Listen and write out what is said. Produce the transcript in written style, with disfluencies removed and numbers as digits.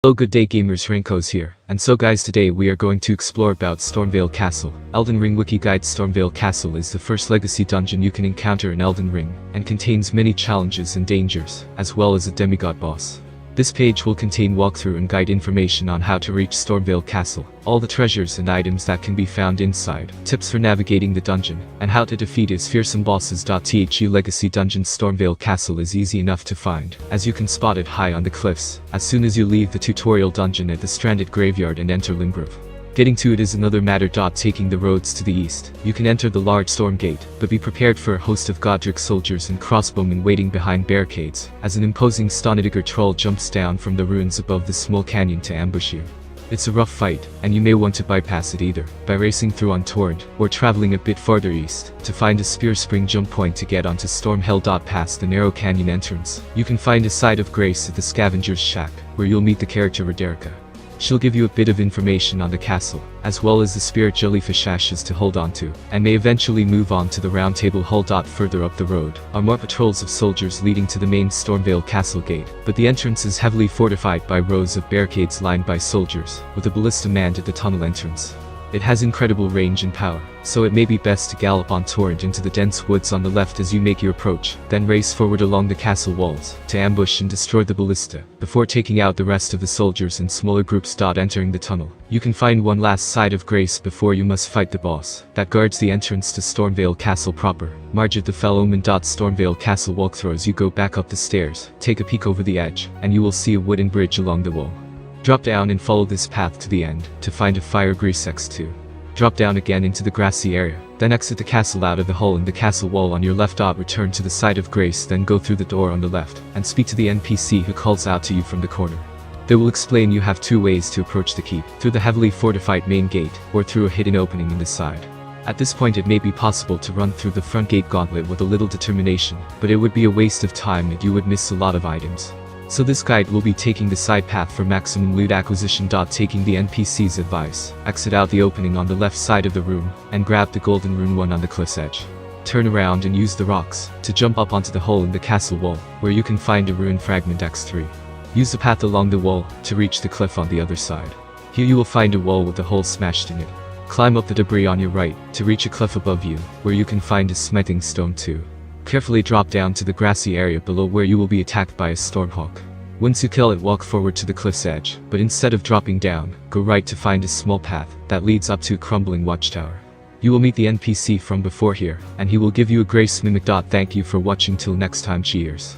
Hello, good day gamers, Rankos here. And so guys, today we are going to explore about Stormveil Castle. Elden Ring Wiki guide. Stormveil Castle is the first legacy dungeon you can encounter in Elden Ring, and contains many challenges and dangers, as well as a demigod boss. This page will contain walkthrough and guide information on how to reach Stormveil Castle, all the treasures and items that can be found inside, tips for navigating the dungeon, and how to defeat its fearsome bosses. The legacy dungeon Stormveil Castle is easy enough to find, as you can spot it high on the cliffs, as soon as you leave the tutorial dungeon at the stranded graveyard and enter Limgrove. Getting to it is another matter. Taking the roads to the east, you can enter the large storm gate, but be prepared for a host of Godric soldiers and crossbowmen waiting behind barricades, as an imposing Stonidiger troll jumps down from the ruins above the small canyon to ambush you. It's a rough fight, and you may want to bypass it either by racing through on Torrent, or traveling a bit farther east, to find a spear spring jump point to get onto Stormveil. Past the narrow canyon entrance, you can find a site of grace at the scavenger's shack, where you'll meet the character Roderica. She'll give you a bit of information on the castle, as well as the spirit jellyfish ashes to hold on to, and may eventually move on to the round table hall. Further up the road are more patrols of soldiers leading to the main Stormveil Castle gate, but the entrance is heavily fortified by rows of barricades lined by soldiers, with a ballista manned at the tunnel entrance. It has incredible range and power, so it may be best to gallop on Torrent into the dense woods on the left as you make your approach, then race forward along the castle walls, to ambush and destroy the ballista, before taking out the rest of the soldiers in smaller groups. Entering the tunnel, you can find one last site of grace before you must fight the boss that guards the entrance to Stormveil Castle proper. Margit the Fell Omen. Stormveil Castle walkthrough. As you go back up the stairs, take a peek over the edge, and you will see a wooden bridge along the wall. Drop down and follow this path to the end, to find a fire grease X2. Drop down again into the grassy area, then exit the castle out of the hole in the castle wall on your left. Return to the site of grace, then go through the door on the left, and speak to the NPC who calls out to you from the corner. They will explain you have two ways to approach the keep, through the heavily fortified main gate, or through a hidden opening in the side. At this point it may be possible to run through the front gate gauntlet with a little determination, but it would be a waste of time and you would miss a lot of items. So this guide will be taking the side path for maximum loot acquisition. Taking the NPC's advice, exit out the opening on the left side of the room, and grab the golden rune one on the cliff's edge. Turn around and use the rocks to jump up onto the hole in the castle wall, where you can find a rune fragment X3. Use the path along the wall to reach the cliff on the other side. Here you will find a wall with a hole smashed in it. Climb up the debris on your right to reach a cliff above you, where you can find a smithing stone too. Carefully drop down to the grassy area below, where you will be attacked by a stormhawk. Once you kill it, walk forward to the cliff's edge, but instead of dropping down, go right to find a small path that leads up to a crumbling watchtower. You will meet the NPC from before here, and he will give you a grace mimic. Thank you for watching. Till next time, cheers.